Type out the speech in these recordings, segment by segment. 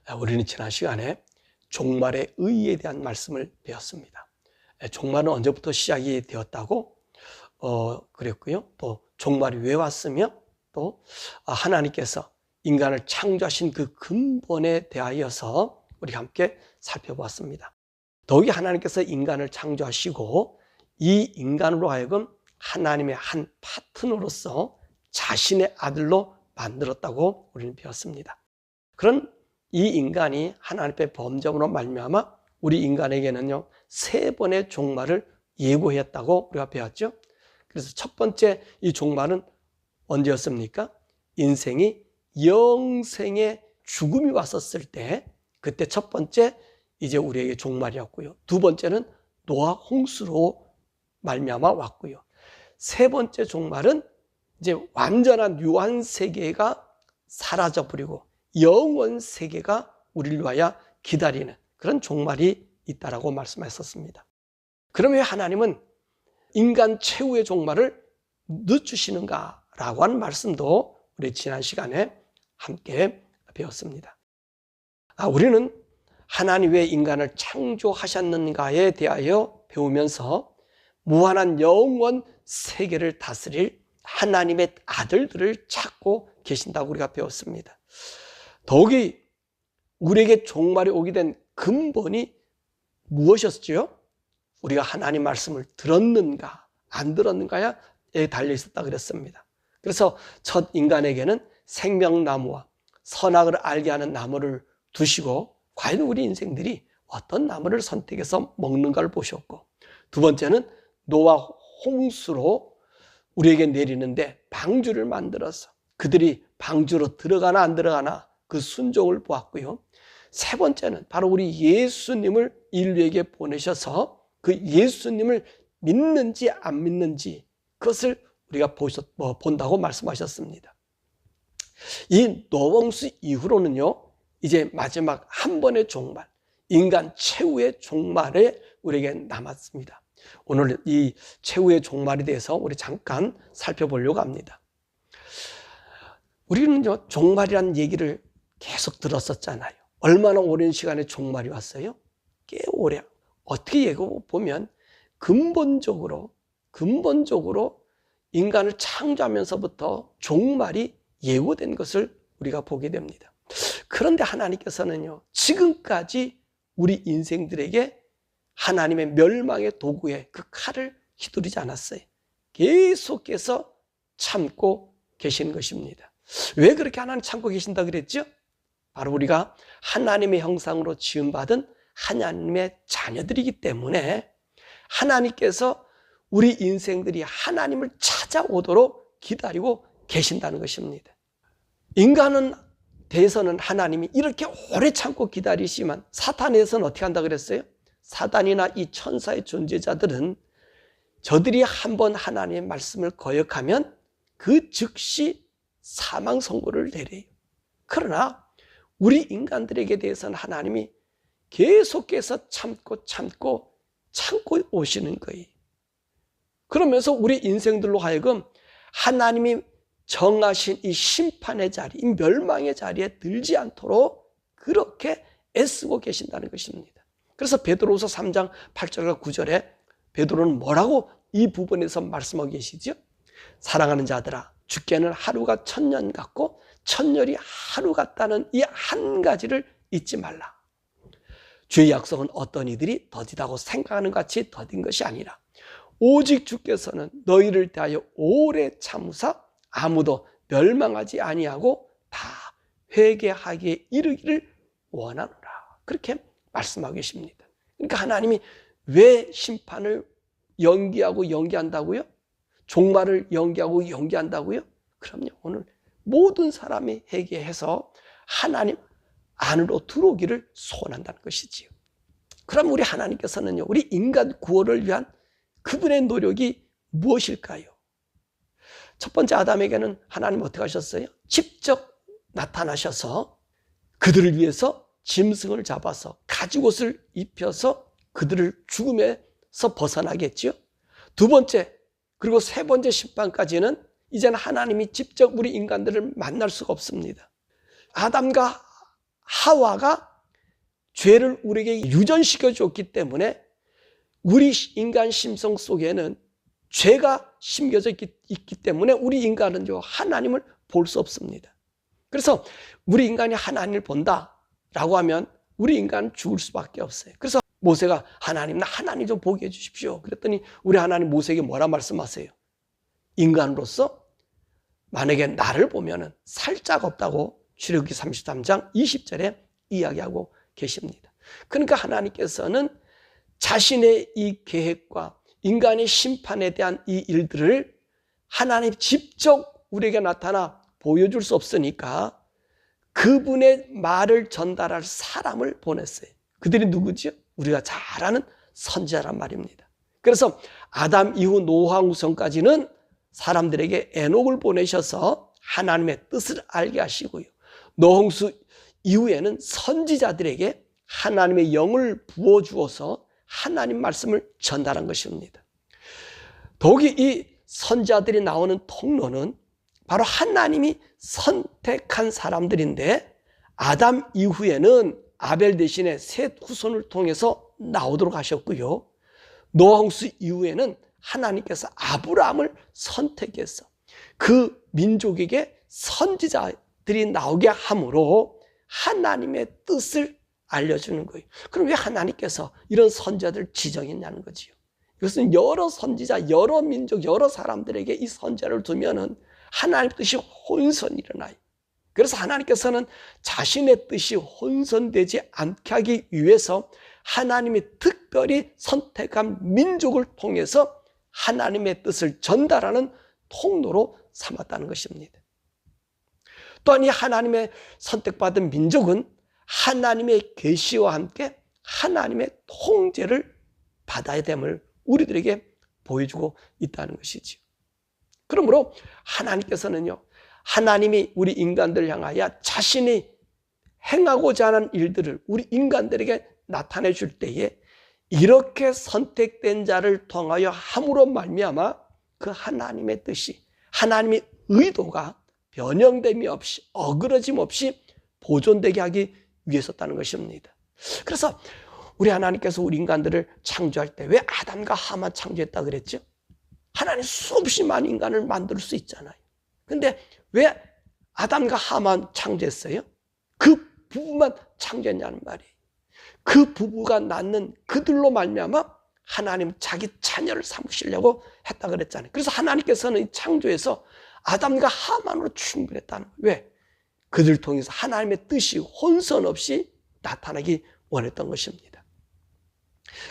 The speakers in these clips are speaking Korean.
우리는 지난 시간에 종말의 의의에 대한 말씀을 배웠습니다. 종말은 언제부터 시작이 되었다고 그랬고요. 또 종말이 왜 왔으며 또 하나님께서 인간을 창조하신 그 근본에 대하여서 우리가 함께 살펴보았습니다. 더욱이 하나님께서 인간을 창조하시고 이 인간으로 하여금 하나님의 한 파트너로서 자신의 아들로 만들었다고 우리는 배웠습니다. 그런 이 인간이 하나님 앞에 범죄함으로 말미암아 우리 인간에게는요 3번의 종말을 예고했다고 우리가 배웠죠. 그래서 첫 번째 이 종말은 언제였습니까? 인생이 영생의 죽음이 왔었을 때, 그때 첫 번째 이제 우리에게 종말이었고요. 두 번째는 노아 홍수로 말미암아 왔고요. 세 번째 종말은 이제 완전한 유한 세계가 사라져버리고 영원 세계가 우리를 위하여 기다리는 그런 종말이 있다라고 말씀하셨습니다. 그러면 하나님은 인간 최후의 종말을 늦추시는가라고 하는 말씀도 우리 지난 시간에 함께 배웠습니다. 우리는 하나님 왜 인간을 창조하셨는가에 대하여 배우면서 무한한 영원 세계를 다스릴 하나님의 아들들을 찾고 계신다고 우리가 배웠습니다. 더욱이 우리에게 종말이 오게 된 근본이 무엇이었죠? 우리가 하나님 말씀을 들었는가 안 들었는가에 달려 있었다 그랬습니다. 그래서 첫 인간에게는 생명나무와 선악을 알게 하는 나무를 두시고 과연 우리 인생들이 어떤 나무를 선택해서 먹는가를 보셨고, 두 번째는 노아 홍수로 우리에게 내리는데 방주를 만들어서 그들이 방주로 들어가나 안 들어가나 그 순종을 보았고요. 세 번째는 바로 우리 예수님을 인류에게 보내셔서 그 예수님을 믿는지 안 믿는지 그것을 우리가 본다고 말씀하셨습니다. 이 노홍수 이후로는요 이제 마지막 한 번의 종말, 인간 최후의 종말에 우리에게 남았습니다. 오늘 이 최후의 종말에 대해서 우리 잠깐 살펴보려고 합니다. 우리는요 종말이라는 얘기를 계속 들었었잖아요. 얼마나 오랜 시간에 종말이 왔어요? 꽤 오래. 어떻게 얘기해보면 근본적으로 인간을 창조하면서부터 종말이 예고된 것을 우리가 보게 됩니다. 그런데 하나님께서는요 지금까지 우리 인생들에게 하나님의 멸망의 도구에 그 칼을 휘두르지 않았어요. 계속해서 참고 계시는 것입니다. 왜 그렇게 하나님 참고 계신다 그랬죠? 바로 우리가 하나님의 형상으로 지음받은 하나님의 자녀들이기 때문에 하나님께서 우리 인생들이 하나님을 찾아오도록 기다리고 계신다는 것입니다. 인간은 대해서는 하나님이 이렇게 오래 참고 기다리시지만 사탄에 대해서는 어떻게 한다 그랬어요? 사단이나 이 천사의 존재자들은 저들이 한번 하나님의 말씀을 거역하면 그 즉시 사망 선고를 내려요. 그러나 우리 인간들에게 대해서는 하나님이 계속해서 참고 오시는 거예요. 그러면서 우리 인생들로 하여금 하나님이 정하신 이 심판의 자리, 이 멸망의 자리에 들지 않도록 그렇게 애쓰고 계신다는 것입니다. 그래서 베드로후서 3장 8절과 9절에 베드로는 뭐라고 이 부분에서 말씀하고 계시죠? 사랑하는 자들아, 주께는 하루가 1000년 같고 1000년이 하루 같다는 이 한 가지를 잊지 말라. 주의 약속은 어떤 이들이 더디다고 생각하는 것 같이 더딘 것이 아니라 오직 주께서는 너희를 대하여 오래 참으사 아무도 멸망하지 아니하고 다 회개하기에 이르기를 원하노라. 그렇게 말씀하고 계십니다. 그러니까 하나님이 왜 심판을 연기한다고요? 종말을 연기한다고요? 그럼요. 오늘 모든 사람이 회개해서 하나님 안으로 들어오기를 소원한다는 것이지요. 그럼 우리 하나님께서는요, 우리 인간 구원을 위한 그분의 노력이 무엇일까요? 첫 번째 아담에게는 하나님 어떻게 하셨어요? 직접 나타나셔서 그들을 위해서 짐승을 잡아서 가죽옷을 입혀서 그들을 죽음에서 벗어나게 했죠. 두 번째, 그리고 세 번째 심판까지는 이제는 하나님이 직접 우리 인간들을 만날 수가 없습니다. 아담과 하와가 죄를 우리에게 유전시켜 줬기 때문에 우리 인간 심성 속에는 죄가 심겨져 있기 때문에 우리 인간은 하나님을 볼 수 없습니다. 그래서 우리 인간이 하나님을 본다라고 하면 우리 인간은 죽을 수밖에 없어요. 그래서 모세가 하나님, 나 하나님 좀 보게 해주십시오. 그랬더니 우리 하나님 모세에게 뭐라 말씀하세요? 인간으로서 만약에 나를 보면은 살짝 없다고 출애굽기 33장 20절에 이야기하고 계십니다. 그러니까 하나님께서는 자신의 이 계획과 인간의 심판에 대한 이 일들을 하나님 직접 우리에게 나타나 보여줄 수 없으니까 그분의 말을 전달할 사람을 보냈어요. 그들이 누구죠? 우리가 잘 아는 선지자란 말입니다. 그래서 아담 이후 노아 후손까지는 사람들에게 에녹을 보내셔서 하나님의 뜻을 알게 하시고요. 노홍수 이후에는 선지자들에게 하나님의 영을 부어주어서 하나님 말씀을 전달한 것입니다. 더욱이 이 선지자들이 나오는 통로는 바로 하나님이 선택한 사람들인데 아담 이후에는 아벨 대신에 셋 후손을 통해서 나오도록 하셨고요. 노아홍수 이후에는 하나님께서 아브라함을 선택해서 그 민족에게 선지자들이 나오게 함으로 하나님의 뜻을 알려주는 거예요. 그럼 왜 하나님께서 이런 선지자들을 지정했냐는 거지요. 이것은 여러 선지자, 여러 민족, 여러 사람들에게 이 선지자를 두면은 하나님의 뜻이 혼선이 일어나요. 그래서 하나님께서는 자신의 뜻이 혼선되지 않게 하기 위해서 하나님이 특별히 선택한 민족을 통해서 하나님의 뜻을 전달하는 통로로 삼았다는 것입니다. 또한 이 하나님의 선택받은 민족은 하나님의 계시와 함께 하나님의 통제를 받아야 됨을 우리들에게 보여주고 있다는 것이죠. 그러므로 하나님께서는요, 하나님이 우리 인간들을 향하여 자신이 행하고자 하는 일들을 우리 인간들에게 나타내 줄 때에 이렇게 선택된 자를 통하여 함으로 말미암아 그 하나님의 뜻이, 하나님의 의도가 변형됨이 없이, 어그러짐 없이 보존되게 하기 위해서였다는 것입니다. 그래서 우리 하나님께서 우리 인간들을 창조할 때 왜 아담과 하만 창조했다 그랬죠? 하나님 수없이 많은 인간을 만들 수 있잖아요. 근데 왜 아담과 하만 창조했어요? 그 부부만 창조했냐는 말이에요. 그 부부가 낳는 그들로 말미암아 하나님 자기 자녀를 삼으시려고 했다 그랬잖아요. 그래서 하나님께서는 이 창조에서 아담과 하만으로 충분했다는 거예요. 왜? 그들 통해서 하나님의 뜻이 혼선 없이 나타나기 원했던 것입니다.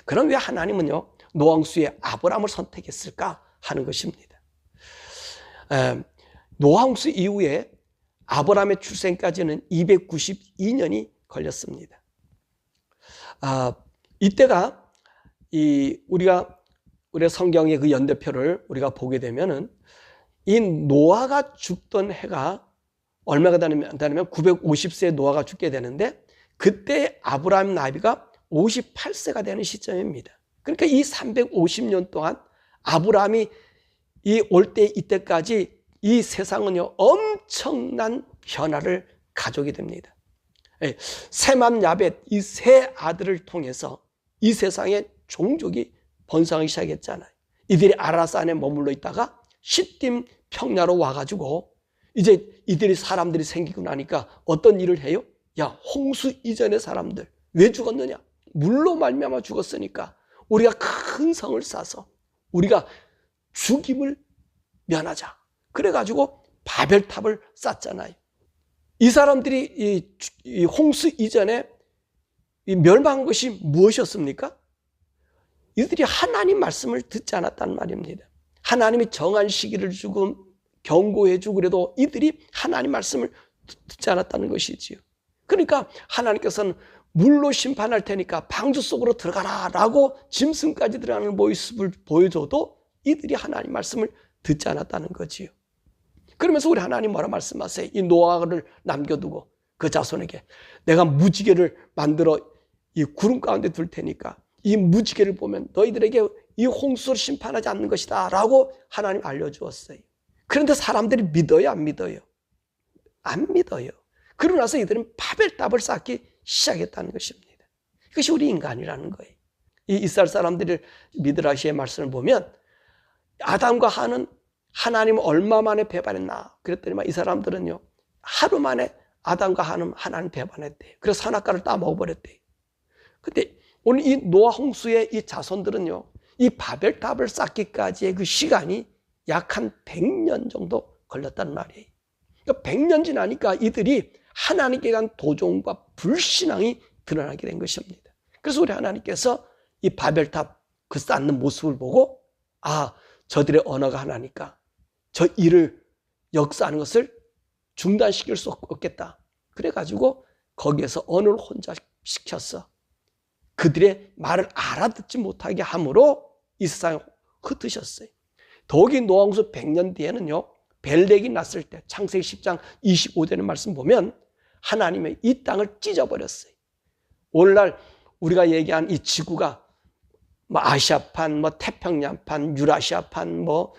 그럼 왜 하나님은요, 노아홍수에 아브라함을 선택했을까 하는 것입니다. 노아홍수 이후에 아브라함의 출생까지는 292년이 걸렸습니다. 이때가 우리가 성경의 그 연대표를 우리가 보게 되면은 이 노아가 죽던 해가 얼마가 되냐면 950세에 노아가 죽게 되는데 그때 아브라함 나이가 58세가 되는 시점입니다. 그러니까 이 350년 동안 아브라함이 올 때 이때까지 이 세상은요 엄청난 변화를 가져오게 됩니다. 셈함 야벳 이 세 아들을 통해서 이 세상에 종족이 번성하기 시작했잖아요. 이들이 아라산에 머물러 있다가 시딤 평야로 와가지고 이제 이들이 사람들이 생기고 나니까 어떤 일을 해요? 야, 홍수 이전의 사람들 왜 죽었느냐? 물로 말미암아 죽었으니까 우리가 큰 성을 쌓아서 우리가 죽임을 면하자. 그래가지고 바벨탑을 쌓잖아요. 이 사람들이 이 홍수 이전에 멸망한 것이 무엇이었습니까? 이들이 하나님 말씀을 듣지 않았단 말입니다. 하나님이 정한 시기를 주고 경고해주고 그래도 이들이 하나님 말씀을 듣지 않았다는 것이지요. 그러니까 하나님께서는 물로 심판할 테니까 방주 속으로 들어가라 라고 짐승까지 들어가는 모습을 보여줘도 이들이 하나님 말씀을 듣지 않았다는 거지요. 그러면서 우리 하나님 뭐라 말씀하세요? 이 노아를 남겨두고 그 자손에게 내가 무지개를 만들어 이 구름 가운데 둘 테니까 이 무지개를 보면 너희들에게 이 홍수를 심판하지 않는 것이다 라고 하나님 알려주었어요. 그런데 사람들이 믿어요, 안 믿어요? 안 믿어요. 그러고 나서 이들은 바벨탑을 쌓기 시작했다는 것입니다. 이것이 우리 인간이라는 거예요. 이 이스라엘 사람들이 미드라시의 말씀을 보면 아담과 하는 하나님을 얼마 만에 배반했나 그랬더니만 이 사람들은요 하루 만에 아담과 하는 하나님 배반했대요. 그래서 선악과를 따먹어버렸대요. 근데 오늘 이 노아 홍수의 이 자손들은요 이 바벨탑을 쌓기까지의 그 시간이 약 한 100년 정도 걸렸다는 말이에요. 그러니까 100년 지나니까 이들이 하나님께 대한 도종과 불신앙이 드러나게 된 것입니다. 그래서 우리 하나님께서 이 바벨탑 그 쌓는 모습을 보고 아 저들의 언어가 하나니까 저 일을 역사하는 것을 중단시킬 수 없겠다. 그래가지고 거기에서 언어를 혼자 시켰어. 그들의 말을 알아듣지 못하게 함으로 이 세상에 흩으셨어요. 더욱이 노아홍수 100년 뒤에는요 벨렉이 났을 때 창세기 10장 25절의 말씀 보면 하나님의 이 땅을 찢어버렸어요. 오늘날 우리가 얘기한 이 지구가 뭐 아시아판, 뭐 태평양판, 유라시아판, 뭐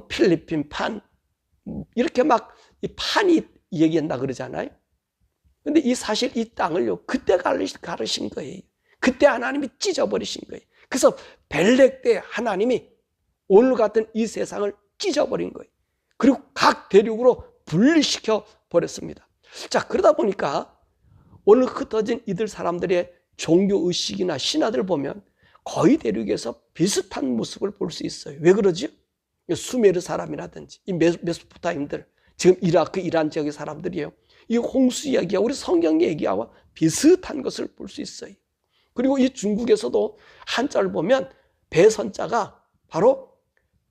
필리핀판 이렇게 막 이 판이 얘기한다 그러잖아요. 근데 이 사실 이 땅을요 그때 가르신 거예요. 그때 하나님이 찢어버리신 거예요. 그래서 벨렉 때 하나님이 오늘 같은 이 세상을 찢어버린 거예요. 그리고 각 대륙으로 분리시켜 버렸습니다. 자, 그러다 보니까 오늘 흩어진 이들 사람들의 종교의식이나 신화들 보면 거의 대륙에서 비슷한 모습을 볼 수 있어요. 왜 그러지? 수메르 사람이라든지 이 메소포타임들, 지금 이라크, 이란 지역의 사람들이에요. 이 홍수 이야기와 우리 성경 얘기와 비슷한 것을 볼 수 있어요. 그리고 이 중국에서도 한자를 보면 배선자가 바로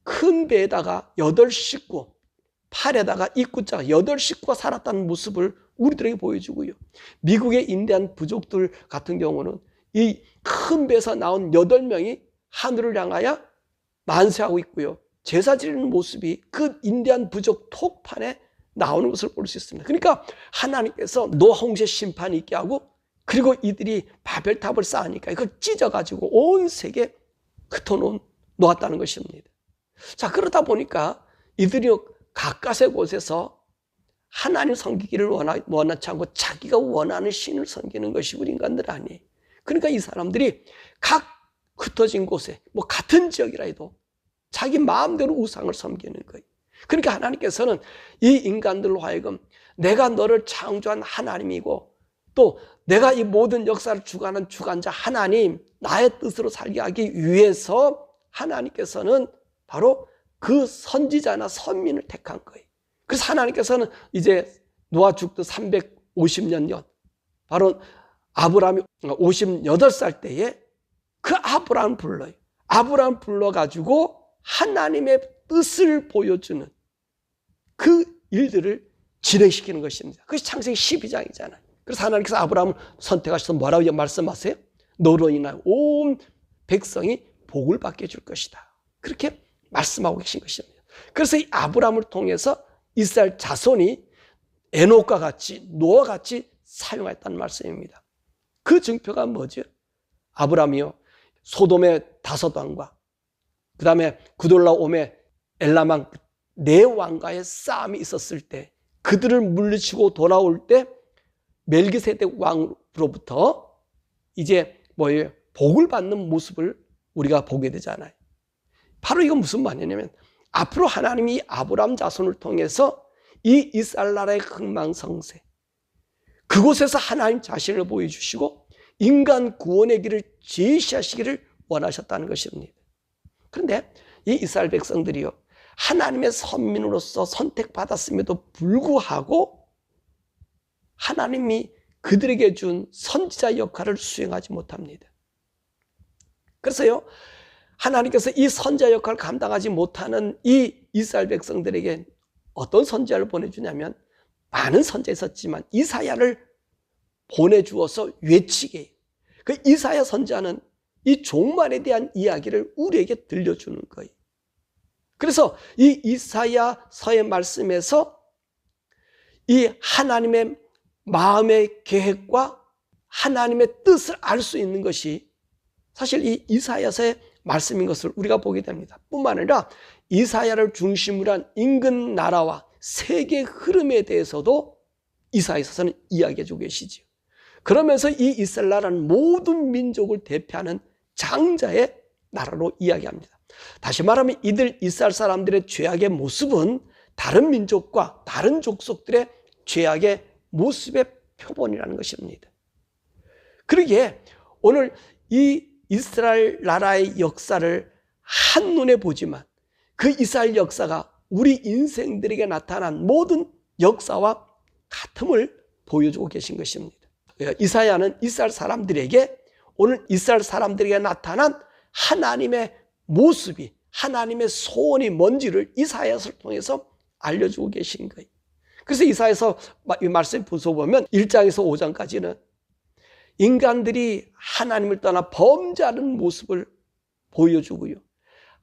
큰 배에다가 8식구, 팔에다가 입구자가 8식구가 살았다는 모습을 우리들에게 보여주고요. 미국의 인디안 부족들 같은 경우는 이 큰 배에서 나온 8명이 하늘을 향하여 만세하고 있고요. 제사 지르는 모습이 그 인디안 부족 톡판에 나오는 것을 볼 수 있습니다. 그러니까 하나님께서 노아 홍수의 심판이 있게 하고 그리고 이들이 바벨탑을 쌓으니까 이걸 찢어가지고 온 세계에 흩어놓았다는 것입니다. 자, 그러다 보니까 이들이 가까스의 곳에서 하나님 섬기기를 원하지 않고 자기가 원하는 신을 섬기는 것이 우리 인간들 아니에요. 그러니까 이 사람들이 각 흩어진 곳에 뭐 같은 지역이라 해도 자기 마음대로 우상을 섬기는 거예요. 그러니까 하나님께서는 이 인간들로 하여금 내가 너를 창조한 하나님이고 또 내가 이 모든 역사를 주관하는 주관자 하나님, 나의 뜻으로 살게 하기 위해서 하나님께서는 바로 그 선지자나 선민을 택한 거예요. 그래서 하나님께서는 이제 노아 죽도 350년 전 바로 아브라함이 58살 때에 그 아브라함을 불러요. 아브라함 불러가지고 하나님의 뜻을 보여주는 그 일들을 진행시키는 것입니다. 그것이 창세기 12장이잖아요. 그래서 하나님께서 아브라함을 선택하셔서 뭐라고 말씀하세요? 너로 인하여 온 백성이 복을 받게 해줄 것이다. 그렇게 말씀하고 계신 것입니다. 그래서 이 아브라함을 통해서 이스라엘 자손이 에녹과 같이 노아와 같이 사용했다는 말씀입니다. 그 증표가 뭐죠? 아브라함이요 소돔의 5왕과 그 다음에 구돌라옴의 엘라망 4왕과의 싸움이 있었을 때 그들을 물리치고 돌아올 때 멜기세덱 왕으로부터 이제 뭐예요? 복을 받는 모습을 우리가 보게 되잖아요. 바로 이건 무슨 말이냐면 앞으로 하나님이 아브라함 자손을 통해서 이 이스라엘 나라의 흥망성쇠 그곳에서 하나님 자신을 보여주시고 인간 구원의 길을 제시하시기를 원하셨다는 것입니다. 그런데 이 이스라엘 백성들이요 하나님의 선민으로서 선택받았음에도 불구하고 하나님이 그들에게 준 선지자 역할을 수행하지 못합니다. 그래서요 하나님께서 이 선지자 역할을 감당하지 못하는 이 이스라엘 백성들에게 어떤 선지자를 보내주냐면 많은 선지자 있었지만 이사야를 보내주어서 외치게 그 이사야 선지자는 이 종말에 대한 이야기를 우리에게 들려주는 거예요. 그래서 이 이사야서의 말씀에서 이 하나님의 마음의 계획과 하나님의 뜻을 알 수 있는 것이 사실 이 이사야서의 말씀인 것을 우리가 보게 됩니다. 뿐만 아니라 이사야를 중심으로 한 인근 나라와 세계 흐름에 대해서도 이사야서는 이야기해 주고 계시죠. 그러면서 이 이스라엘 나라는 모든 민족을 대표하는 장자의 나라로 이야기합니다. 다시 말하면 이들 이스라엘 사람들의 죄악의 모습은 다른 민족과 다른 족속들의 죄악의 모습의 표본이라는 것입니다. 그러기에 오늘 이 이스라엘 나라의 역사를 한눈에 보지만 그 이스라엘 역사가 우리 인생들에게 나타난 모든 역사와 같음을 보여주고 계신 것입니다. 이사야는 이스라엘 사람들에게 오늘 이스라엘 사람들에게 나타난 하나님의 모습이, 하나님의 소원이 뭔지를 이사야서를 통해서 알려주고 계신 거예요. 그래서 이사야서 이 말씀 보면 1장에서 5장까지는 인간들이 하나님을 떠나 범죄하는 모습을 보여주고요.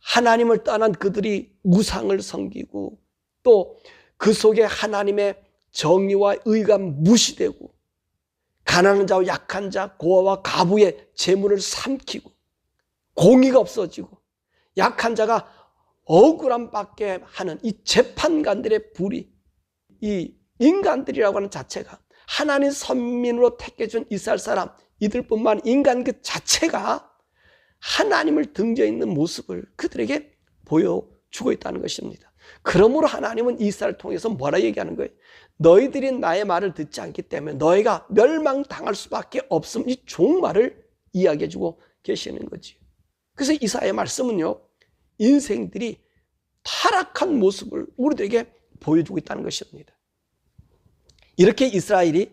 하나님을 떠난 그들이 우상을 섬기고 또 그 속에 하나님의 정의와 의가 무시되고 가난한 자와 약한 자, 고아와 과부의 재물을 삼키고 공의가 없어지고 약한 자가 억울함 받게 하는 이 재판관들의 불의, 이 인간들이라고 하는 자체가 하나님 선민으로 택해준 이스라엘 사람, 이들뿐만 인간 그 자체가 하나님을 등져 있는 모습을 그들에게 보여주고 있다는 것입니다. 그러므로 하나님은 이스라엘을 통해서 뭐라 얘기하는 거예요? 너희들이 나의 말을 듣지 않기 때문에 너희가 멸망당할 수밖에 없음, 이 종말을 이야기해주고 계시는 거지. 그래서 이사야의 말씀은요, 인생들이 타락한 모습을 우리들에게 보여주고 있다는 것입니다. 이렇게 이스라엘이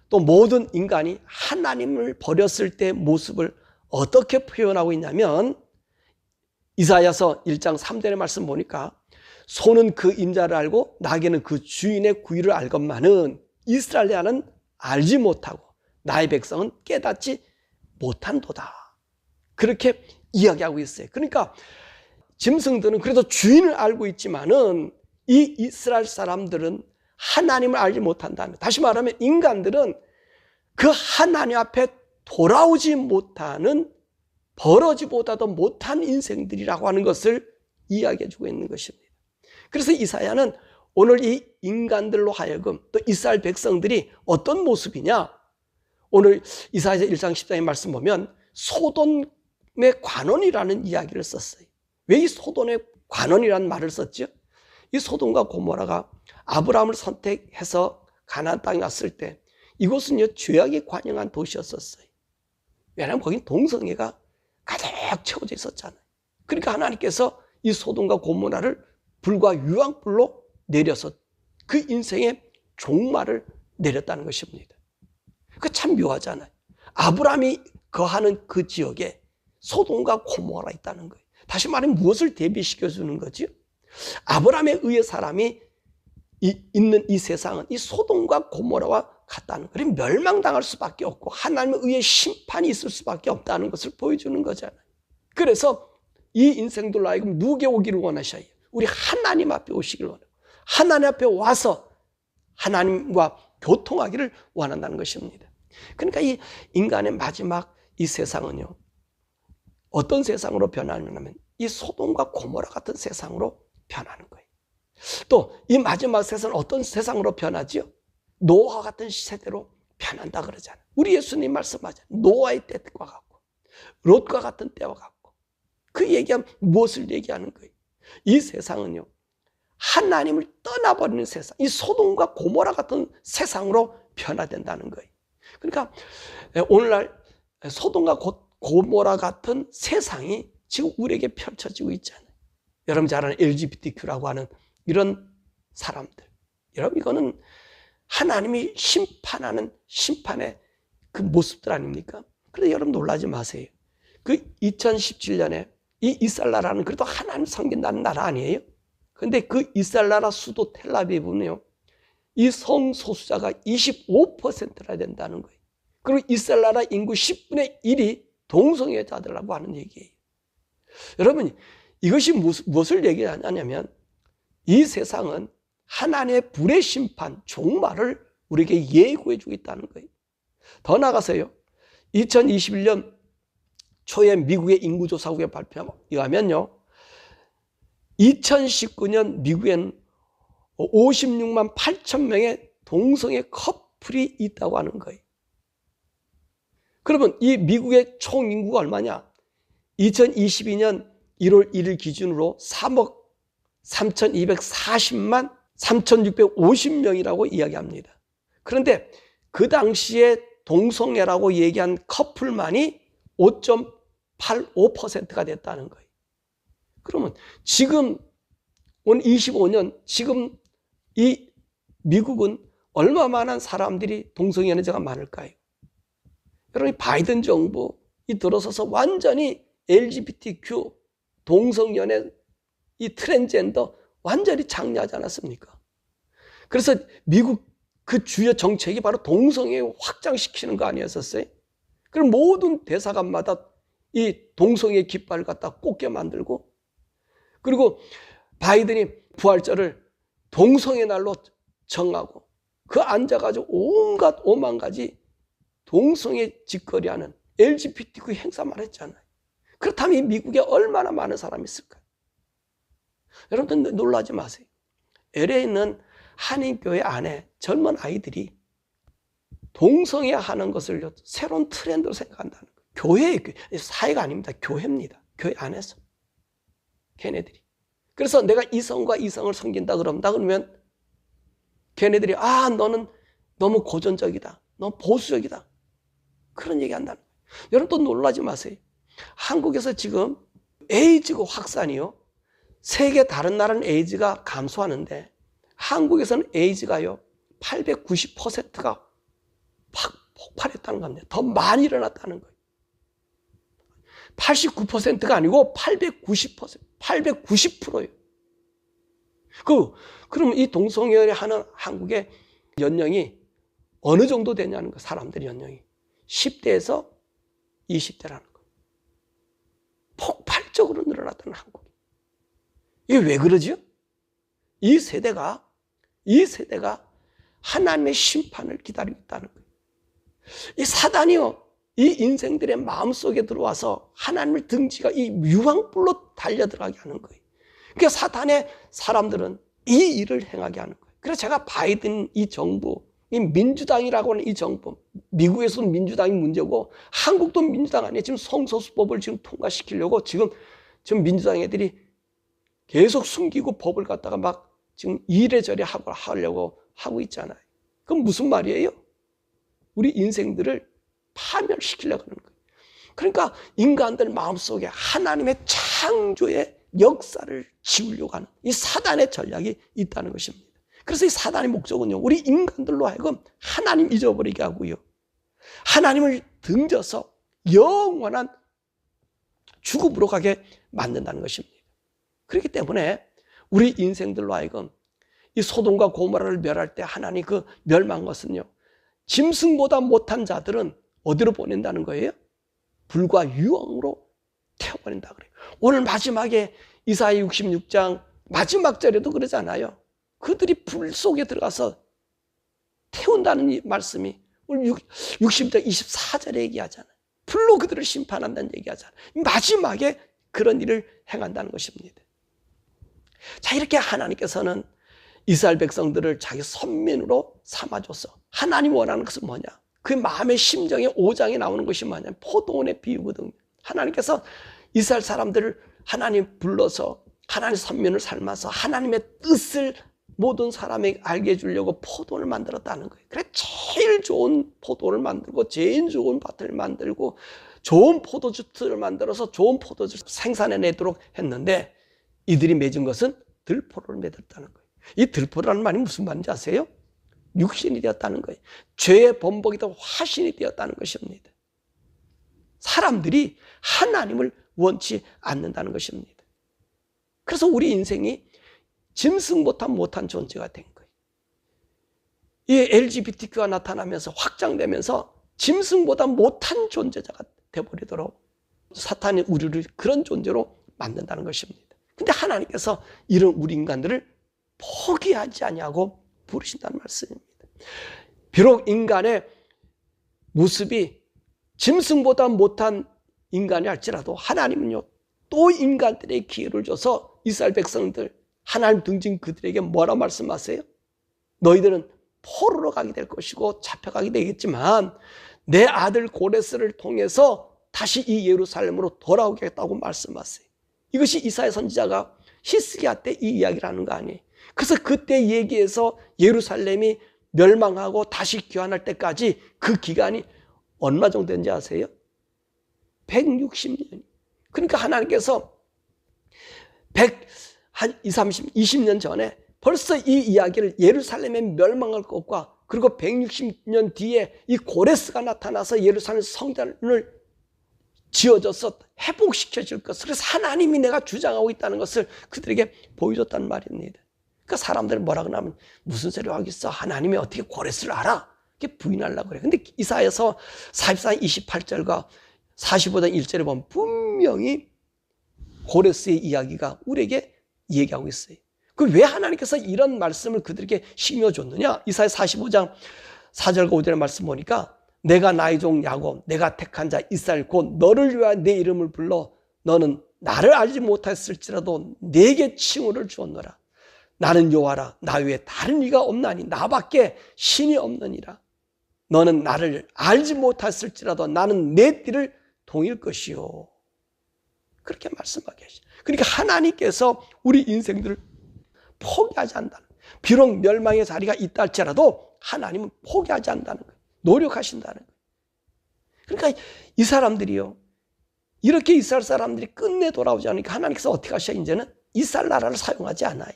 또 모든 인간이 하나님을 버렸을 때 모습을 어떻게 표현하고 있냐면 이사야서 1장 3절의 말씀 보니까 소는 그 임자를 알고 나귀는 그 주인의 구유를 알건만은 이스라엘은 알지 못하고 나의 백성은 깨닫지 못한도다. 그렇게 이야기하고 있어요. 그러니까 짐승들은 그래도 주인을 알고 있지만은 이 이스라엘 사람들은 하나님을 알지 못한다는, 다시 말하면 인간들은 그 하나님 앞에 돌아오지 못하는, 벌어지보다도 못한 인생들이라고 하는 것을 이야기해 주고 있는 것입니다. 그래서 이사야는 오늘 이 인간들로 하여금 또 이스라엘 백성들이 어떤 모습이냐, 오늘 이사야서 1장 14절 말씀 보면 소돔의 관원이라는 이야기를 썼어요. 왜 이 소돔의 관원이라는 말을 썼죠? 이 소돔과 고모라가 아브라함을 선택해서 가나안 땅에 왔을 때 이곳은요 죄악이 관영한 도시였었어요. 왜냐하면 거긴 동성애가 가득 채워져 있었잖아요. 그러니까 하나님께서 이 소돔과 고모라를 불과 유황불로 내려서 그 인생의 종말을 내렸다는 것입니다. 그 참 묘하잖아요. 아브라함이 거하는 그 지역에 소돔과 고모라가 있다는 거예요. 다시 말하면 무엇을 대비시켜주는 거죠? 아브라함에 의해 사람이 있는 이 세상은 이 소돔과 고모라와 같다는 거예요. 멸망당할 수밖에 없고 하나님에 의해 심판이 있을 수밖에 없다는 것을 보여주는 거잖아요. 그래서 이 인생들로 하여금 누구에게 오기를 원하셔요? 우리 하나님 앞에 오시기를 원해요. 하나님 앞에 와서 하나님과 교통하기를 원한다는 것입니다. 그러니까 이 인간의 마지막 이 세상은요, 어떤 세상으로 변하냐면 이 소돔과 고모라 같은 세상으로 변하는 거예요. 또 이 마지막 세상은 어떤 세상으로 변하지요? 노아와 같은 세대로 변한다 그러잖아요. 우리 예수님 말씀하잖아요. 노아의 때와 같고 롯과 같은 때와 같고. 그 얘기하면 무엇을 얘기하는 거예요? 이 세상은요 하나님을 떠나버리는 세상, 이 소돔과 고모라 같은 세상으로 변화된다는 거예요. 그러니까 오늘날 소돔과 고모라 같은 세상이 지금 우리에게 펼쳐지고 있잖아요. 여러분 잘 아는 LGBTQ라고 하는 이런 사람들, 여러분 이거는 하나님이 심판하는 심판의 그 모습들 아닙니까? 그런데 여러분 놀라지 마세요. 그 2017년에 이 이스라엘 나라는 그래도 하나님 섬긴다는 나라 아니에요? 그런데 그 이스라엘 나라 수도 텔아비브는요, 이 성소수자가 25%나 된다는 거예요. 그리고 이스라엘 나라 인구 10분의 1이 동성애자들이라고 하는 얘기예요. 여러분 이것이 무엇을 얘기하냐면 이 세상은 하나님의 불의 심판, 종말을 우리에게 예고해 주고 있다는 거예요. 더 나아가서요, 2021년 초에 미국의 인구조사국의 발표에 의하면요, 2019년 미국엔 56만 8천 명의 동성애 풀이 있다고 하는 거예요. 그러면 이 미국의 총 인구가 얼마냐? 2022년 1월 1일 기준으로 3억 3,240만 3,650명이라고 이야기합니다. 그런데 그 당시에 동성애라고 얘기한 커플만이 5.85%가 됐다는 거예요. 그러면 지금 온 25년 지금 이 미국은 얼마만한 사람들이 동성연애자가 많을까요? 여러분, 바이든 정부이 들어서서 완전히 LGBTQ, 동성연애, 이 트랜스젠더 완전히 장려하지 않았습니까? 그래서 미국 그 주요 정책이 바로 동성애 확장시키는 거 아니었었어요? 그럼 모든 대사관마다 이 동성애 깃발을 갖다 꽂게 만들고, 그리고 바이든이 부활절을 동성애 날로 정하고 그 앉아가지고 온갖 오만 가지 동성애 짓거리하는 LGBTQ 행사만 했잖아요. 그렇다면 이 미국에 얼마나 많은 사람이 있을까요? 여러분들 놀라지 마세요. LA에 있는 한인교회 안에 젊은 아이들이 동성애 하는 것을 새로운 트렌드로 생각한다는 거예요. 교회, 사회가 아닙니다. 교회입니다. 교회 안에서. 걔네들이. 그래서 내가 이성과 이성을 섬긴다 그러면 걔네들이 너는 너무 고전적이다. 너무 보수적이다. 그런 얘기 한다는 거예요. 여러분 또 놀라지 마세요. 한국에서 지금 에이즈가 확산이요. 세계 다른 나라는 에이즈가 감소하는데 한국에서는 에이즈가요 890%가 팍 폭발했다는 겁니다. 더 많이 일어났다는 거예요. 89%가 아니고 890%, 890%예요. 그럼 이 동성애를 하는 한국의 연령이 어느 정도 되냐는 거예요. 사람들의 연령이 10대에서 20대라는 거예요. 폭발적으로 늘어났다는 한국이. 이게 왜 그러죠? 이 세대가 하나님의 심판을 기다리고 있다는 거예요. 이 사단이요, 이 인생들의 마음속에 들어와서 하나님을 등지가 이 유황불로 달려들어가게 하는 거예요. 그러니까 사탄의 사람들은 이 일을 행하게 하는 거예요. 그래서 제가 바이든 이 정부, 이 민주당이라고 하는 이 정부, 미국에서는 민주당이 문제고 한국도 민주당 아니에요. 지금 성소수법을 지금 통과시키려고 지금 민주당 애들이 계속 숨기고 법을 갖다가 막 지금 이래저래 하려고 하고 있잖아요. 그건 무슨 말이에요? 우리 인생들을 파멸시키려고 하는 거예요. 그러니까 인간들 마음속에 하나님의 창조의 역사를 지우려고 하는 이 사단의 전략이 있다는 것입니다. 그래서 이 사단의 목적은요, 우리 인간들로 하여금 하나님 잊어버리게 하고요, 하나님을 등져서 영원한 죽음으로 가게 만든다는 것입니다. 그렇기 때문에 우리 인생들로 하여금 이 소돔과 고모라를 멸할 때 하나님 그 멸망한 것은요, 짐승보다 못한 자들은 어디로 보낸다는 거예요? 불과 유황으로 태워버린다 그래요. 오늘 마지막에 이사야 66장 마지막 절에도 그러잖아요. 그들이 불 속에 들어가서 태운다는 이 말씀이 오늘 60장 24절에 얘기하잖아요. 불로 그들을 심판한다는 얘기하잖아요. 마지막에 그런 일을 행한다는 것입니다. 자, 이렇게 하나님께서는 이스라엘 백성들을 자기 선민으로 삼아줘서 하나님 원하는 것은 뭐냐? 그 마음의 심정의 5장에 나오는 것이 뭐냐? 포도원의 비유거든요. 하나님께서 이스라엘 사람들을 하나님 불러서 하나님 선민을 삶아서 하나님의 뜻을 모든 사람에게 알게 해주려고 포도원을 만들었다는 거예요. 그래, 제일 좋은 포도를 만들고 제일 좋은 밭을 만들고 좋은 포도주를 만들어서 좋은 포도주 생산해내도록 했는데 이들이 맺은 것은 들포를 맺었다는 거예요. 이 들포라는 말이 무슨 말인지 아세요? 육신이 되었다는 거예요. 죄의 범벅이다 화신이 되었다는 것입니다. 사람들이 하나님을 원치 않는다는 것입니다. 그래서 우리 인생이 짐승보다 못한 존재가 된 거예요. 이 LGBTQ가 나타나면서 확장되면서 짐승보다 못한 존재자가 되어버리도록 사탄이 우리를 그런 존재로 만든다는 것입니다. 근데 하나님께서 이런 우리 인간들을 포기하지 아니하고 부르신다는 말씀입니다. 비록 인간의 모습이 짐승보다 못한 인간이 할지라도 하나님은요, 또 인간들의 기회를 줘서 이스라엘 백성들, 하나님 등진 그들에게 뭐라 말씀하세요? 너희들은 포로로 가게 될 것이고 잡혀가게 되겠지만 내 아들 고레스를 통해서 다시 이 예루살렘으로 돌아오겠다고 말씀하세요. 이것이 이사야 선지자가 히스기야 때 이 이야기를 하는 거 아니에요. 그래서 그때 얘기해서 예루살렘이 멸망하고 다시 귀환할 때까지 그 기간이 얼마 정도 되는지 아세요? 160년. 그러니까 하나님께서 한 20년 전에 벌써 이 이야기를 예루살렘의 멸망할 것과 그리고 160년 뒤에 이 고레스가 나타나서 예루살렘 성전을 지어져서 회복시켜줄 것을, 그래서 하나님이 내가 주장하고 있다는 것을 그들에게 보여줬단 말입니다. 그러니까 사람들은 뭐라 그러냐면 무슨 소리를 하겠어, 하나님이 어떻게 고레스를 알아? 이렇게 부인하려고 그래. 근데 이사야서 44장 28절과 45장 1절에 보면 분명히 고레스의 이야기가 우리에게 얘기하고 있어요. 그 왜 하나님께서 이런 말씀을 그들에게 심겨줬느냐? 이사야 45장 4절과 5절의 말씀 보니까 내가 나의 종 야곱, 내가 택한 자 이스라엘 곧 너를 위하여 내 이름을 불러 너는 나를 알지 못했을지라도 내게 칭호를 주었노라. 나는 여호와라, 나 외에 다른 이가 없나니 나밖에 신이 없느니라. 너는 나를 알지 못했을지라도 나는 내 띠를 동일 것이요. 그렇게 말씀하게 하시죠. 그러니까 하나님께서 우리 인생들을 포기하지 않는다는 거예요. 비록 멸망의 자리가 있다 할지라도 하나님은 포기하지 않는다는 거예요. 노력하신다는 거예요. 그러니까 이 사람들이요, 이렇게 이스라엘 사람들이 끝내 돌아오지 않으니까 하나님께서 어떻게 하셔? 이제는 이스라엘 나라를 사용하지 않아요.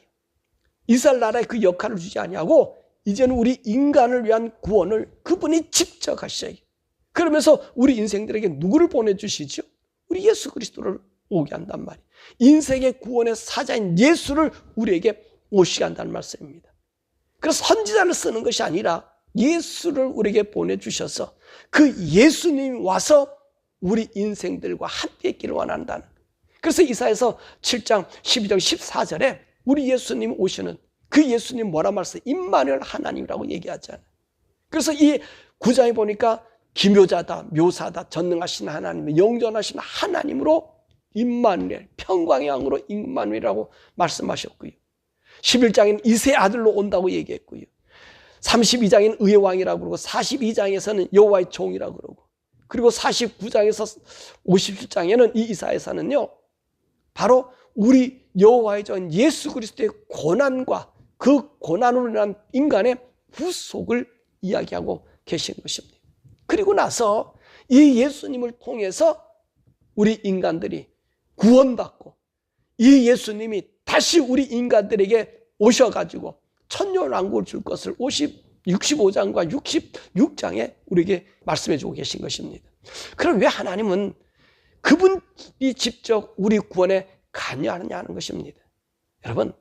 이스라엘 나라에 그 역할을 주지 아니하고 이제는 우리 인간을 위한 구원을 그분이 직접 하셔요. 그러면서 우리 인생들에게 누구를 보내주시죠? 우리 예수 그리스도를 오게 한단 말이에요. 인생의 구원의 사자인 예수를 우리에게 오시게 한다는 말씀입니다. 그래서 선지자를 쓰는 것이 아니라 예수를 우리에게 보내주셔서 그 예수님이 와서 우리 인생들과 함께 있기를 원한다는 거예요. 그래서 이사야서 7장 12절 14절에 우리 예수님이 오시는 그 예수님 뭐라 말씀? 임마누엘 하나님이라고 얘기하잖아요. 그래서 이 9장에 보니까 기묘자다, 묘사다, 전능하신 하나님, 영존하신 하나님으로 임마누엘, 평강의 왕으로 임마누엘이라고 말씀하셨고요. 11장에는 이세 아들로 온다고 얘기했고요. 32장에는 의의 왕이라고 그러고 42장에서는 여호와의 종이라고 그러고, 그리고 49장에서 57장에는 이 이사야서는요, 바로 우리 여호와의 종 예수 그리스도의 고난과 그 고난으로 인한 인간의 후속을 이야기하고 계신 것입니다. 그리고 나서 이 예수님을 통해서 우리 인간들이 구원받고 이 예수님이 다시 우리 인간들에게 오셔가지고 천년왕국을 줄 것을 65장과 66장에 우리에게 말씀해 주고 계신 것입니다. 그럼 왜 하나님은 그분이 직접 우리 구원에 관여하느냐 하는 것입니다. 여러분,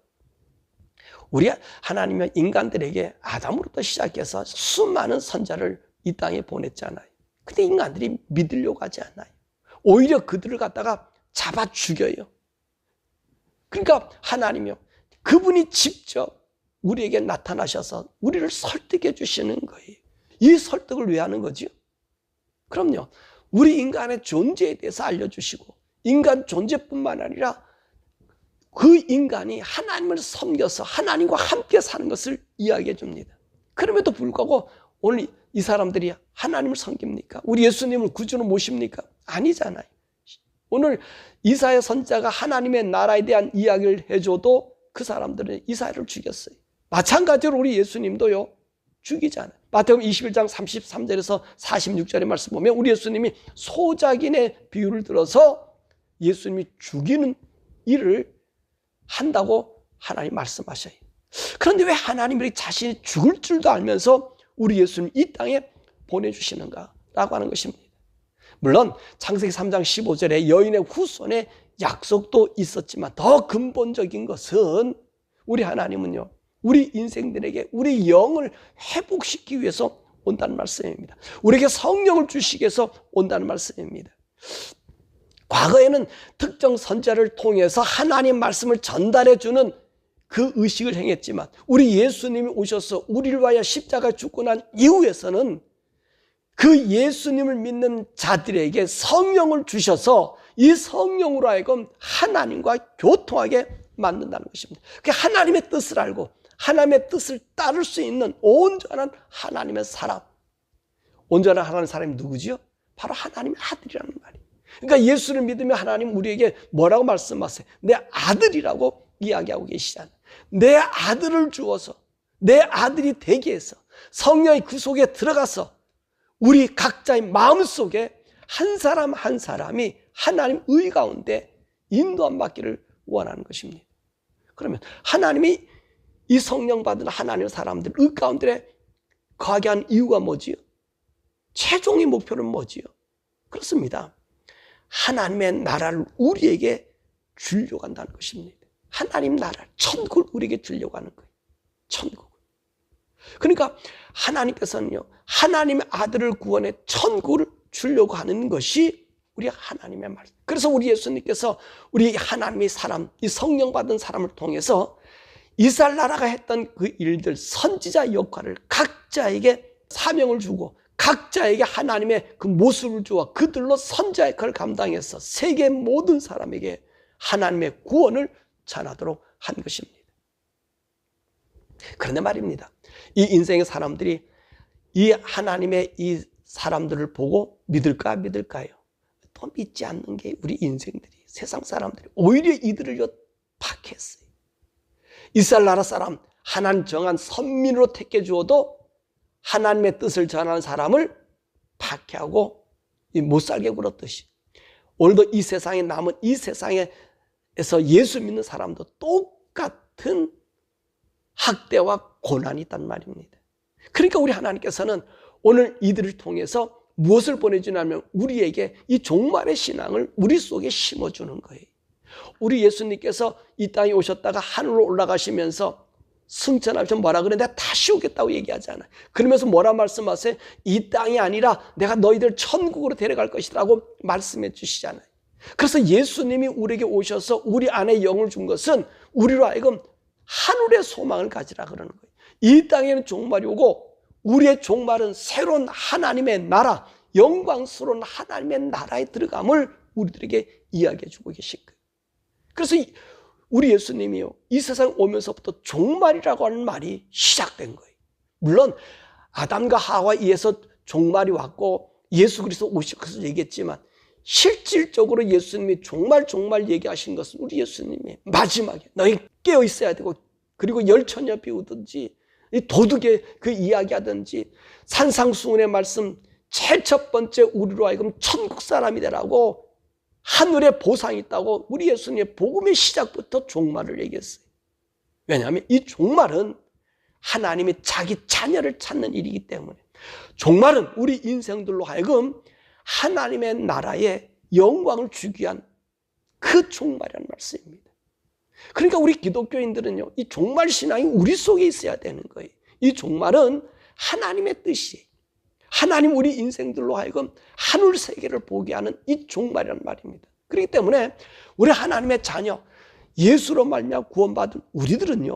우리 하나님은 인간들에게 아담으로부터 시작해서 수많은 선자를 이 땅에 보냈잖아요. 근데 인간들이 믿으려고 하지 않아요. 오히려 그들을 갖다가 잡아 죽여요. 그러니까 하나님이요, 그분이 직접 우리에게 나타나셔서 우리를 설득해 주시는 거예요. 이 설득을 왜 하는 거죠? 그럼요, 우리 인간의 존재에 대해서 알려주시고 인간 존재뿐만 아니라 그 인간이 하나님을 섬겨서 하나님과 함께 사는 것을 이야기해 줍니다. 그럼에도 불구하고 오늘 이 사람들이 하나님을 섬깁니까? 우리 예수님을 구주로 모십니까? 아니잖아요. 오늘 이사야 선지자가 하나님의 나라에 대한 이야기를 해줘도 그 사람들은 이사야를 죽였어요. 마찬가지로 우리 예수님도요, 죽이잖아요. 마태복음 21장 33절에서 46절의 말씀 보면 우리 예수님이 소작인의 비유를 들어서 예수님이 죽이는 일을 한다고 하나님 말씀하셔요. 그런데 왜 하나님이 자신이 죽을 줄도 알면서 우리 예수님 이 땅에 보내주시는가라고 하는 것입니다. 물론 창세기 3장 15절에 여인의 후손의 약속도 있었지만 더 근본적인 것은 우리 하나님은요, 우리 인생들에게 우리 영을 회복시키기 위해서 온다는 말씀입니다. 우리에게 성령을 주시기 위해서 온다는 말씀입니다. 과거에는 특정 선지자를 통해서 하나님 말씀을 전달해 주는 그 의식을 행했지만 우리 예수님이 오셔서 우리를 위하여 십자가에 죽고 난 이후에서는 그 예수님을 믿는 자들에게 성령을 주셔서 이 성령으로 하여금 하나님과 교통하게 만든다는 것입니다. 그 하나님의 뜻을 알고 하나님의 뜻을 따를 수 있는 온전한 하나님의 사람. 온전한 하나님의 사람이 누구지요? 바로 하나님의 아들이라는 말이에요. 그러니까 예수를 믿으면 하나님 우리에게 뭐라고 말씀하세요? 내 아들이라고 이야기하고 계시잖아요. 내 아들을 주어서 내 아들이 되게 해서 성령이 그 속에 들어가서 우리 각자의 마음속에 한 사람 한 사람이 하나님 의 가운데 인도함 받기를 원하는 것입니다. 그러면 하나님이 이 성령 받은 하나님의 사람들 의 가운데 거하게 한 이유가 뭐지요? 최종의 목표는 뭐지요? 그렇습니다. 하나님의 나라를 우리에게 주려고 한다는 것입니다. 하나님 나라, 천국을 우리에게 주려고 하는 거예요. 천국을. 그러니까 하나님께서는요, 하나님의 아들을 구원해 천국을 주려고 하는 것이 우리 하나님의 말씀. 그래서 우리 예수님께서 우리 하나님의 사람, 이 성령 받은 사람을 통해서 이스라엘 나라가 했던 그 일들, 선지자 역할을 각자에게 사명을 주고 각자에게 하나님의 그 모습을 주어 그들로 선지자 역할을 감당해서 세계 모든 사람에게 하나님의 구원을 전하도록 한 것입니다. 그런데 말입니다. 이 인생의 사람들이 이 하나님의 이 사람들을 보고 믿을까요? 또 믿지 않는 게 우리 인생들이, 세상 사람들이 오히려 이들을 박해했어요. 이스라엘 나라 사람 하나님 정한 선민으로 택해 주어도 하나님의 뜻을 전하는 사람을 박해하고 못 살게 굴었듯이 오늘도 이 세상에 남은 이 세상에서 예수 믿는 사람도 똑같은 학대와 고난이 있단 말입니다. 그러니까 우리 하나님께서는 오늘 이들을 통해서 무엇을 보내주냐면 우리에게 이 종말의 신앙을 우리 속에 심어주는 거예요. 우리 예수님께서 이 땅에 오셨다가 하늘로 올라가시면서 승천하셔서 뭐라 그래? 내가 다시 오겠다고 얘기하잖아요. 그러면서 뭐라 말씀하세요? 이 땅이 아니라 내가 너희들 천국으로 데려갈 것이라고 말씀해 주시잖아요. 그래서 예수님이 우리에게 오셔서 우리 안에 영을 준 것은 우리로 하여금 하늘의 소망을 가지라 그러는 거예요. 이 땅에는 종말이 오고 우리의 종말은 새로운 하나님의 나라, 영광스러운 하나님의 나라에 들어감을 우리들에게 이야기해 주고 계신 거예요. 그래서 우리 예수님이요, 이 세상 오면서부터 종말이라고 하는 말이 시작된 거예요. 물론 아담과 하와에 의해서 종말이 왔고 예수 그리스도 오시고 그래서 얘기했지만 실질적으로 예수님이 종말 얘기하신 것은 우리 예수님이 마지막에 너희 깨어 있어야 되고, 그리고 열처녀 비우든지 도둑의 그 이야기하든지 산상수훈의 말씀 제일 첫 번째 우리로 하여금 천국 사람이 되라고 하늘에 보상이 있다고 우리 예수님의 복음의 시작부터 종말을 얘기했어요. 왜냐하면 이 종말은 하나님이 자기 자녀를 찾는 일이기 때문에, 종말은 우리 인생들로 하여금 하나님의 나라에 영광을 주기 위한 그 종말이라는 말씀입니다. 그러니까 우리 기독교인들은요, 이 종말 신앙이 우리 속에 있어야 되는 거예요. 이 종말은 하나님의 뜻이에요. 하나님 우리 인생들로 하여금 하늘 세계를 보게 하는 이 종말이라는 말입니다. 그렇기 때문에 우리 하나님의 자녀, 예수로 말미암아 구원받은 우리들은요,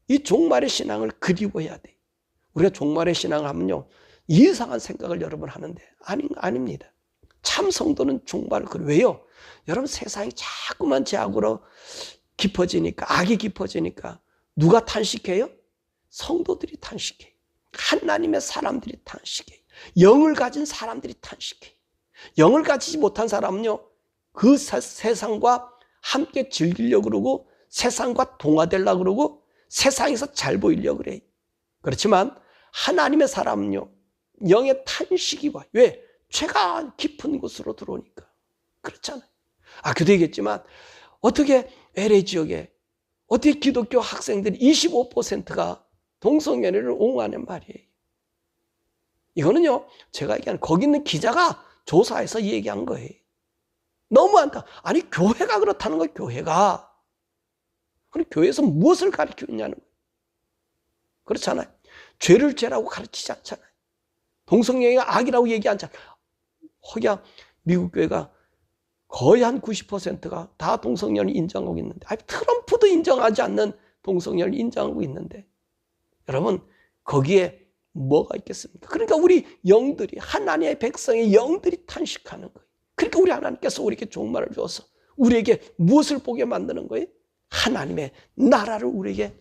이 종말의 신앙을 그리워해야 돼요. 우리가 종말의 신앙을 하면요, 이상한 생각을 여러분 하는데 아닙니다. 참 성도는 종말을 왜요? 여러분 세상이 자꾸만 죄악으로 깊어지니까, 악이 깊어지니까 누가 탄식해요? 성도들이 탄식해요. 하나님의 사람들이 탄식해요. 영을 가진 사람들이 탄식해요. 영을 가지지 못한 사람은요, 그 세상과 함께 즐기려고 그러고 세상과 동화되려고 그러고 세상에서 잘 보이려고 그래요. 그렇지만 하나님의 사람은요, 영의 탄식이 와요. 왜? 죄가 깊은 곳으로 들어오니까. 그렇잖아요. 그도 얘기했지만 어떻게 LA 지역에 어떻게 기독교 학생들이 25%가 동성연애를 옹호하는 말이에요. 이거는요, 제가 얘기하는 거기 있는 기자가 조사해서 얘기한 거예요. 너무한다. 아니 교회가 그렇다는 거예요. 교회가. 그럼 교회에서 무엇을 가르치고 있냐는 거예요. 그렇잖아요. 죄를 죄라고 가르치지 않잖아요. 동성연애가 악이라고 얘기 안 하잖아요. 허야 미국 교회가 거의 한 90%가 다 동성연애 인정하고 있는데, 트럼프도 인정하지 않는 동성연애 인정하고 있는데, 여러분 거기에 뭐가 있겠습니까? 그러니까 우리 영들이, 하나님의 백성의 영들이 탄식하는 거예요. 그러니까 우리 하나님께서 우리에게 종말을 주어서 우리에게 무엇을 보게 만드는 거예요? 하나님의 나라를 우리에게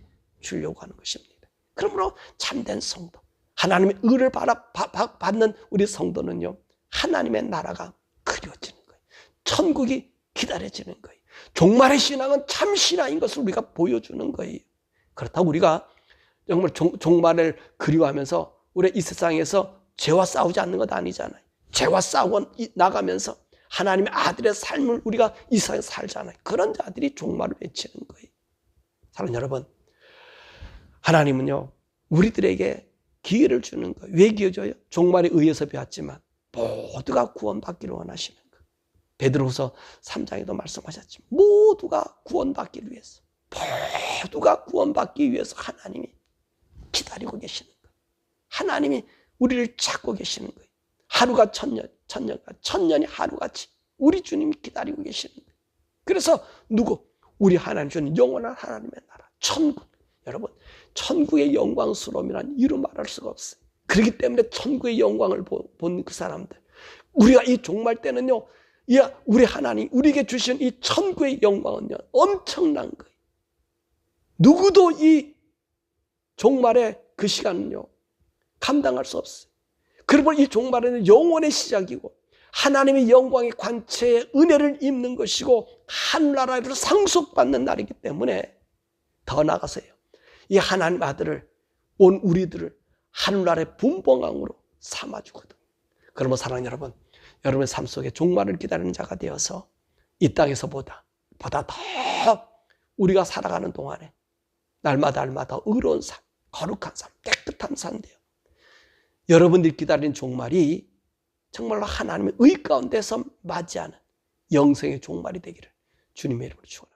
주려고 하는 것입니다. 그러므로 참된 성도, 하나님의 의를 받는 우리 성도는요, 하나님의 나라가 그려지는 거예요. 천국이 기다려지는 거예요. 종말의 신앙은 참 신앙인 것을 우리가 보여주는 거예요. 그렇다고 우리가 정말 종말을 그리워하면서 우리 이 세상에서 죄와 싸우지 않는 것 아니잖아요. 죄와 싸우고 나가면서 하나님의 아들의 삶을 우리가 이 세상에 살잖아요. 그런 자들이 종말을 외치는 거예요. 사랑하는 여러분, 하나님은요, 우리들에게 기회를 주는 거예요. 왜 기회 줘요? 종말에 의해서 배웠지만 모두가 구원받기를 원하시는 거예요. 베드로후서 3장에도 말씀하셨지만 모두가 구원받기를 위해서, 모두가 구원받기 위해서 하나님이 기다리고 계시는 거예요. 하나님이 우리를 찾고 계시는 거예요. 하루가 천년, 천년가 천년이 하루같이 우리 주님이 기다리고 계시는 거예요. 그래서 누구? 우리 하나님 주는 영원한 하나님의 나라, 천국. 여러분, 천국의 영광스러움이란 이루 말할 수가 없어요. 그렇기 때문에 천국의 영광을 본 그 사람들, 우리가 이 종말 때는요, 우리 하나님 우리에게 주신 이 천국의 영광은요, 엄청난 거예요. 누구도 이 종말의 그 시간은요, 감당할 수 없어요. 그리고 이 종말은 영원의 시작이고 하나님의 영광의 관체의 은혜를 입는 것이고 하늘나라로 상속받는 날이기 때문에 더 나아가서요, 이 하나님 아들을, 온 우리들을 하늘나라의 분봉왕으로 삼아주거든. 그러면 사랑하는 여러분, 여러분의 삶 속에 종말을 기다리는 자가 되어서 이 땅에서 보다 더 우리가 살아가는 동안에 날마다 의로운 삶, 거룩한 삶, 깨끗한 삶 돼요. 여러분들이 기다리는 종말이 정말로 하나님의 의 가운데서 맞이하는 영생의 종말이 되기를 주님의 이름으로 축원합니다.